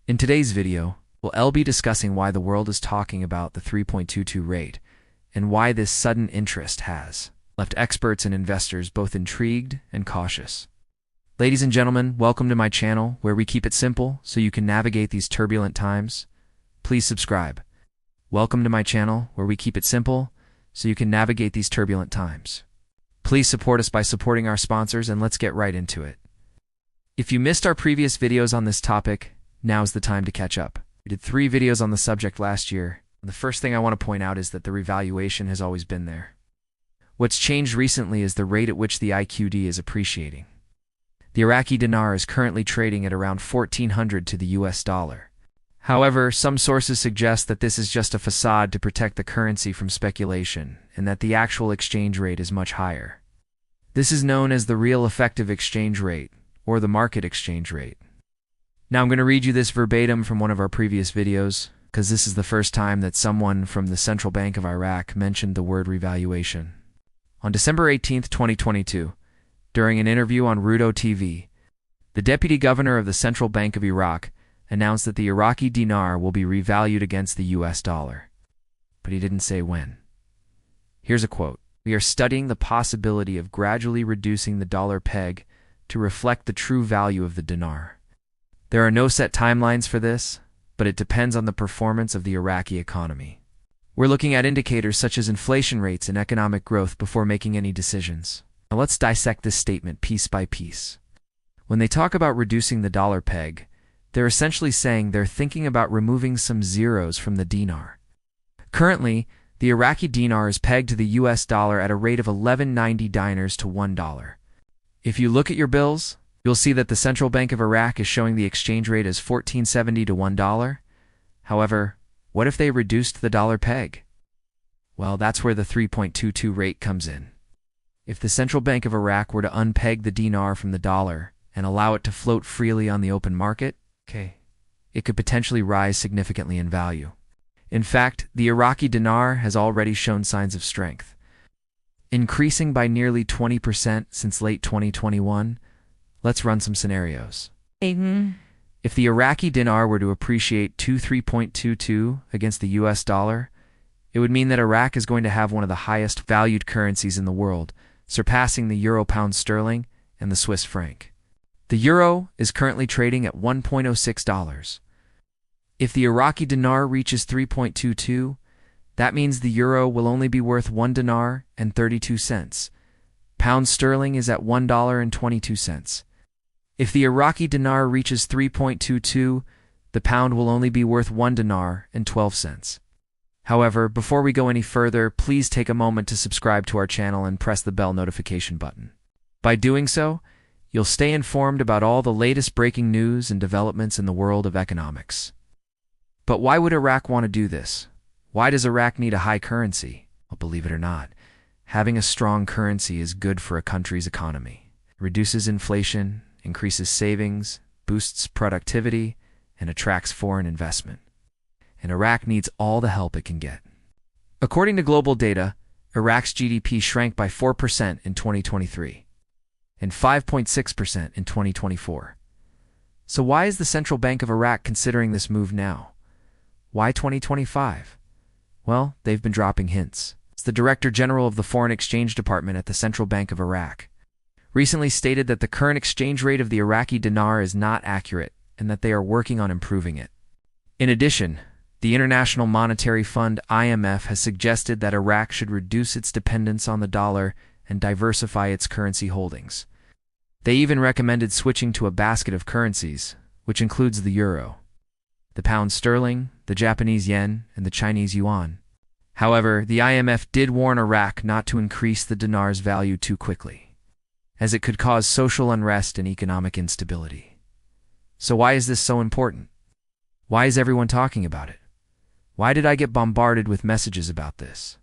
In today's video, we'll be discussing why the world is talking about the 3.22 rate and why this sudden interest has left experts and investors both intrigued and cautious. Ladies and gentlemen, welcome to my channel where we keep it simple so you can navigate these turbulent times. Please subscribe. Welcome to my channel where we keep it simple so you can navigate these turbulent times. Please support us by supporting our sponsors, and let's get right into it. If you missed our previous videos on this topic, now's the time to catch up. We did 3 videos on the subject last year. The first thing I want to point out is that the revaluation has always been there. What's changed recently is the rate at which the IQD is appreciating. The Iraqi Dinar is currently trading at around 1,400 to the US dollar. However, some sources suggest that this is just a facade to protect the currency from speculation, and that the actual exchange rate is much higher. This is known as the real effective exchange rate, or the market exchange rate. Now I'm going to read you this verbatim from one of our previous videos, because this is the first time that someone from the Central Bank of Iraq mentioned the word revaluation. On December 18, 2022, during an interview on Rudo TV, the Deputy Governor of the Central Bank of Iraq announced that the Iraqi Dinar will be revalued against the US dollar. But he didn't say when. Here's a quote. "We are studying the possibility of gradually reducing the dollar peg to reflect the true value of the dinar. There are no set timelines for this, but it depends on the performance of the Iraqi economy. We're looking at indicators such as inflation rates and economic growth before making any decisions." Now let's dissect this statement piece by piece. When they talk about reducing the dollar peg, they're essentially saying they're thinking about removing some zeros from the dinar. Currently, the Iraqi dinar is pegged to the US dollar at a rate of 11.90 dinars to $1. If you look at your bills, you'll see that the Central Bank of Iraq is showing the exchange rate as 14.70 to $1. However, what if they reduced the dollar peg? Well, that's where the 3.22 rate comes in. If the Central Bank of Iraq were to unpeg the dinar from the dollar and allow it to float freely on the open market, it could potentially rise significantly in value. In fact, the Iraqi dinar has already shown signs of strength, increasing by nearly 20% since late 2021. Let's run some scenarios. If the Iraqi dinar were to appreciate to 3.22 against the US dollar, it would mean that Iraq is going to have one of the highest valued currencies in the world, surpassing the euro, pound sterling, and the Swiss franc. The euro is currently trading at $1.06. If the Iraqi dinar reaches 3.22, that means the euro will only be worth 1 dinar and 32 cents. Pound sterling is at $1.22. If the Iraqi dinar reaches 3.22, the pound will only be worth 1 dinar and 12 cents. However, before we go any further, please take a moment to subscribe to our channel and press the bell notification button. By doing so, you'll stay informed about all the latest breaking news and developments in the world of economics. But why would Iraq want to do this? Why does Iraq need a high currency? Well, believe it or not, having a strong currency is good for a country's economy. It reduces inflation, increases savings, boosts productivity, and attracts foreign investment. And Iraq needs all the help it can get. According to global data, Iraq's GDP shrank by 4% in 2023 and 5.6% in 2024. So why is the Central Bank of Iraq considering this move now? Why 2025? Well, they've been dropping hints. The Director General of the Foreign Exchange Department at the Central Bank of Iraq recently stated that the current exchange rate of the Iraqi dinar is not accurate and that they are working on improving it. In addition, the International Monetary Fund (IMF) has suggested that Iraq should reduce its dependence on the dollar and diversify its currency holdings. They even recommended switching to a basket of currencies, which includes the euro, the pound sterling, the Japanese yen, and the Chinese yuan. However, the IMF did warn Iraq not to increase the dinar's value too quickly, as it could cause social unrest and economic instability. So why is this so important? Why is everyone talking about it? Why did I get bombarded with messages about this?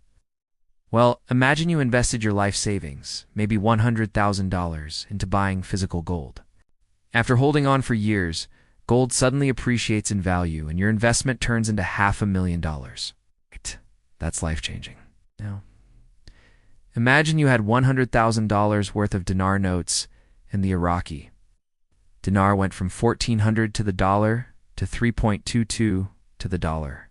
Well, imagine you invested your life savings, maybe $100,000, into buying physical gold. After holding on for years, gold suddenly appreciates in value and your investment turns into $500,000. That's life-changing. Now, imagine you had $100,000 worth of dinar notes and the Iraqi dinar went from 1,400 to the dollar to 3.22 to the dollar.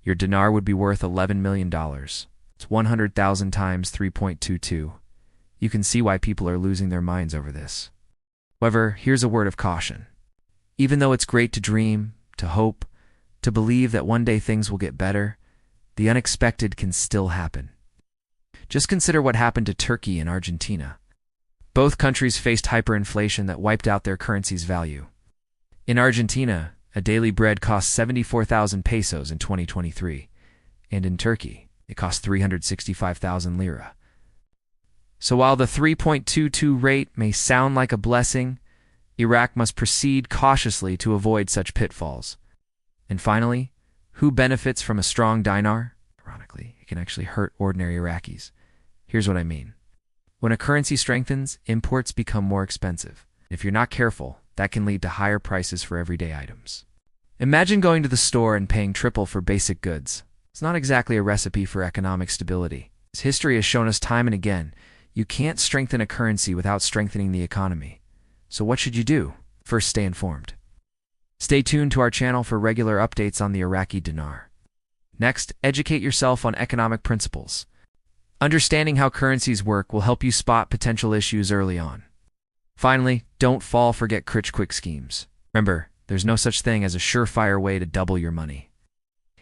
Your dinar would be worth $11 million. It's 100,000 times 3.22. You can see why people are losing their minds over this. However, here's a word of caution. Even though it's great to dream, to hope, to believe that one day things will get better, the unexpected can still happen. Just consider what happened to Turkey and Argentina. Both countries faced hyperinflation that wiped out their currency's value. In Argentina, a daily bread cost 74,000 pesos in 2023, and in Turkey, it cost 365,000 lira. So while the 3.22 rate may sound like a blessing, Iraq must proceed cautiously to avoid such pitfalls. And finally, who benefits from a strong dinar? Ironically, it can actually hurt ordinary Iraqis. Here's what I mean. When a currency strengthens, imports become more expensive. If you're not careful, that can lead to higher prices for everyday items. Imagine going to the store and paying triple for basic goods. It's not exactly a recipe for economic stability. As history has shown us time and again, you can't strengthen a currency without strengthening the economy. So what should you do? First, stay informed. Stay tuned to our channel for regular updates on the Iraqi dinar. Next, educate yourself on economic principles. Understanding how currencies work will help you spot potential issues early on. Finally, don't fall for get-rich-quick schemes. Remember, there's no such thing as a surefire way to double your money.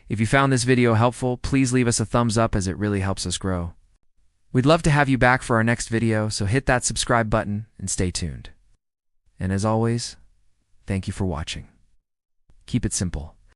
If you found this video helpful, please leave us a thumbs up as it really helps us grow. We'd love to have you back for our next video, so hit that subscribe button and stay tuned. And as always, thank you for watching. Keep it simple.